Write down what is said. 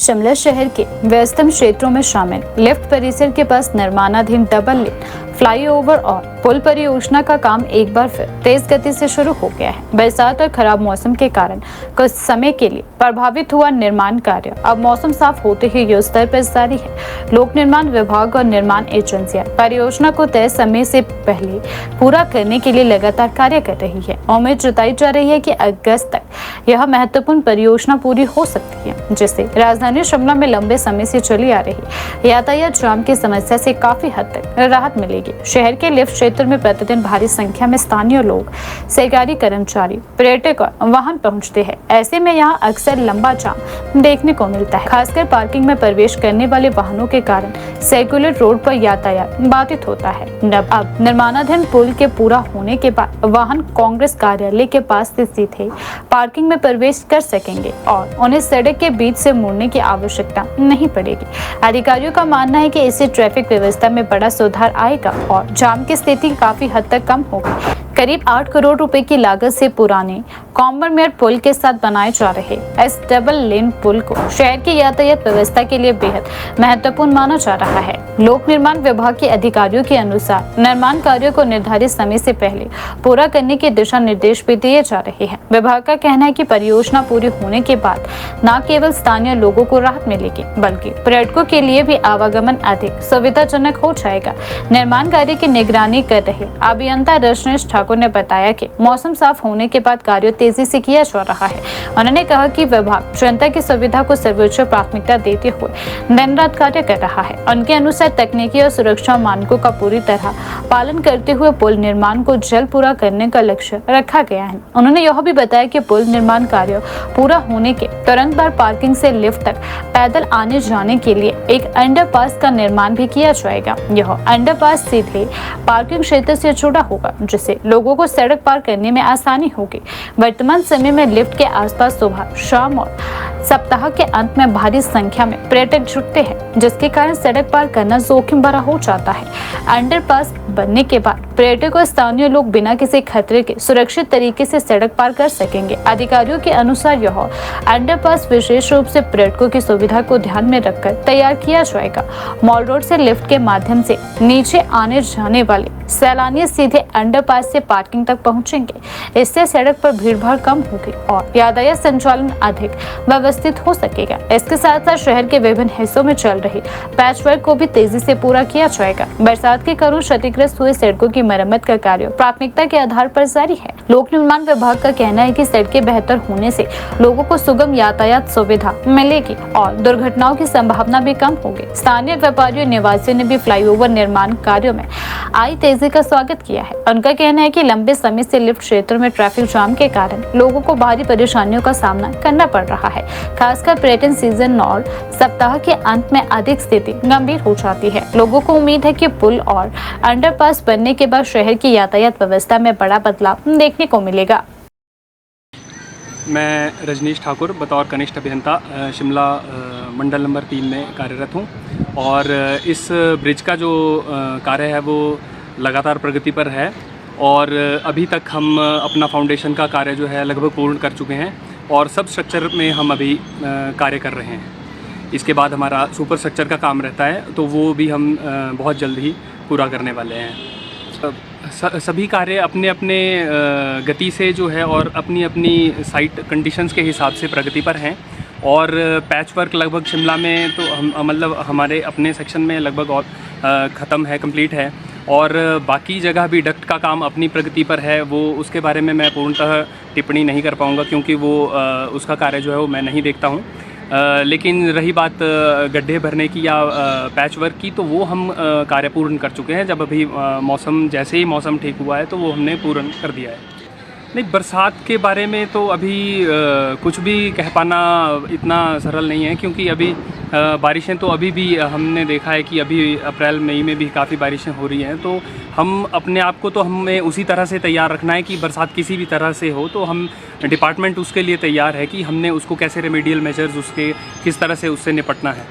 शिमला शहर के व्यस्तम क्षेत्रों में शामिल लिफ्ट परिसर के पास निर्माणाधीन डबल लेन फ्लाईओवर और पुल परियोजना का काम एक बार फिर तेज गति से शुरू हो गया है। बरसात और खराब मौसम के कारण कुछ समय के लिए प्रभावित हुआ निर्माण कार्य अब मौसम साफ होते ही युद्ध स्तर पर जारी है। लोक निर्माण विभाग और निर्माण एजेंसियां परियोजना को तय समय से पहले पूरा करने के लिए लगातार कार्य कर रही है। उम्मीद जताई जा रही है कि अगस्त तक यह महत्वपूर्ण परियोजना पूरी हो सकती है, जिससे राजधानी शिमला में लंबे समय से चली आ रही यातायात जाम की समस्या से काफी हद तक राहत मिलेगी। शहर के लिफ्ट क्षेत्र में प्रतिदिन भारी संख्या में स्थानीय लोग, सरकारी कर्मचारी, पर्यटक और वाहन पहुंचते हैं। ऐसे में यहाँ अक्सर लंबा जाम देखने को मिलता है, खासकर पार्किंग में प्रवेश करने वाले वाहनों के कारण सर्कुलर रोड पर यातायात बाधित होता है। अब निर्माणाधीन पुल के पूरा होने के बाद वाहन कांग्रेस कार्यालय के पास से सीधे पार्किंग में प्रवेश कर सकेंगे और उन्हें सड़क के बीच से मुड़ने की आवश्यकता नहीं पड़ेगी। अधिकारियों का मानना है कि इससे ट्रैफिक व्यवस्था में बड़ा सुधार आएगा और जाम की स्थिति काफी हद तक कम होगी। करीब 8 करोड़ रुपए की लागत से पुराने कॉम्बरमेयर पुल के साथ बनाए जा रहे इस डबल लेन पुल को शहर की यातायात व्यवस्था के लिए बेहद महत्वपूर्ण माना जा रहा है। लोक निर्माण विभाग के अधिकारियों के अनुसार निर्माण कार्यों को निर्धारित समय से पहले पूरा करने के दिशा निर्देश भी दिए जा रहे हैं। विभाग का कहना है कि परियोजना पूरी होने के बाद न केवल स्थानीय लोगों को राहत मिलेगी, बल्कि पर्यटकों के लिए भी आवागमन अधिक सुविधाजनक हो जाएगा। निर्माण कार्य की निगरानी कर रहे अभियंता रजनीश ठाकुर ने बताया कि मौसम साफ होने के बाद कार्य तेजी से किया जा रहा है। उन्होंने कहा कि विभाग जनता की सुविधा को सर्वोच्च प्राथमिकता देते हुए दिन रात कार्य कर रहा है। उनके अनुसार तकनीकी और सुरक्षा मानकों का पूरी तरह पालन करते हुए पुल निर्माण को जल्द पूरा करने का लक्ष्य रखा गया है। उन्होंने यह भी बताया कि पुल निर्माण कार्य पूरा होने के तुरंत बाद पार्किंग से लिफ्ट तक पैदल आने जाने के लिए एक अंडरपास का निर्माण भी किया जाएगा। यह अंडरपास सीधे पार्किंग क्षेत्र से जुड़ा होगा, जिससे लोगों को सड़क पार करने में आसानी होगी। वर्तमान समय में लिफ्ट के आसपास सुबह, शाम और सप्ताह के अंत में भारी संख्या में पर्यटक जुटते हैं, जिसके कारण सड़क पार करना जोखिम भरा हो जाता है। अंडरपास बनने के बाद पर्यटक और स्थानीय लोग बिना किसी खतरे के सुरक्षित तरीके से सड़क पार कर सकेंगे। अधिकारियों के अनुसार यह अंडरपास विशेष रूप से पर्यटकों की सुविधा को ध्यान में रखकर तैयार किया जाएगा। मॉल रोड से लिफ्ट के माध्यम से नीचे आने जाने वाले सैलानी सीधे अंडरपास से पार्किंग तक पहुंचेंगे। इससे सड़क पर भीड़भाड़ कम होगी और यातायात संचालन अधिक व्यवस्थित हो सकेगा। इसके साथ साथ शहर के विभिन्न हिस्सों में चल रही पैचवर्क को भी तेजी से पूरा किया जाएगा। बरसात के कारण क्षतिग्रस्त हुए सड़कों की मरम्मत का कार्य प्राथमिकता के आधार पर जारी है। लोक निर्माण विभाग का कहना है कि सड़कें बेहतर होने से लोगों को सुगम यातायात सुविधा मिलेगी और दुर्घटनाओं की संभावना भी कम होगी। स्थानीय व्यापारियों निवासियों ने भी फ्लाईओवर निर्माण कार्यों में आई तेजी का स्वागत किया है। उनका कहना है कि लंबे समय से लिफ्ट क्षेत्र में ट्रैफिक जाम के कारण लोगों को भारी परेशानियों का सामना करना पड़ रहा है। खासकर पर्यटन सीजन और सप्ताह के अंत में अधिक स्थिति गंभीर हो जाती है। लोगों को उम्मीद है कि पुल और अंडरपास बनने के बाद शहर की यातायात व्यवस्था में बड़ा बदलाव देखने को मिलेगा। मैं रजनीश ठाकुर बतौर कनिष्ठ अभियंता शिमला मंडल नंबर 3 में कार्यरत हूँ और इस ब्रिज का जो कार्य है वो लगातार प्रगति पर है और अभी तक हम अपना फाउंडेशन का कार्य जो है लगभग पूर्ण कर चुके हैं और सब स्ट्रक्चर में हम अभी कार्य कर रहे हैं। इसके बाद हमारा सुपर स्ट्रक्चर का काम रहता है, तो वो भी हम बहुत जल्द ही पूरा करने वाले हैं। सभी कार्य अपने अपने गति से जो है और अपनी अपनी साइट कंडीशंस के हिसाब से प्रगति पर हैं और पैच वर्क लगभग शिमला में तो हम मतलब हमारे अपने सेक्शन में लगभग और ख़त्म है, कंप्लीट है और बाकी जगह भी डक्ट का काम अपनी प्रगति पर है। वो उसके बारे में मैं पूर्णतः टिप्पणी नहीं कर पाऊँगा क्योंकि वो उसका कार्य जो है वो मैं नहीं देखता हूँ। लेकिन रही बात गड्ढे भरने की या पैच वर्क की, तो वो हम कार्य पूर्ण कर चुके हैं। जब अभी मौसम जैसे ही मौसम ठीक हुआ है तो वो हमने पूर्ण कर दिया है। नहीं, बरसात के बारे में तो अभी कुछ भी कह पाना इतना सरल नहीं है क्योंकि अभी बारिशें तो अभी भी हमने देखा है कि अभी अप्रैल मई में भी काफ़ी बारिशें हो रही हैं। तो हम अपने आप को तो हमें उसी तरह से तैयार रखना है कि बरसात किसी भी तरह से हो, तो हम डिपार्टमेंट उसके लिए तैयार है कि हमने उसको कैसे रेमेडियल मेजर्स उसके किस तरह से उससे निपटना है।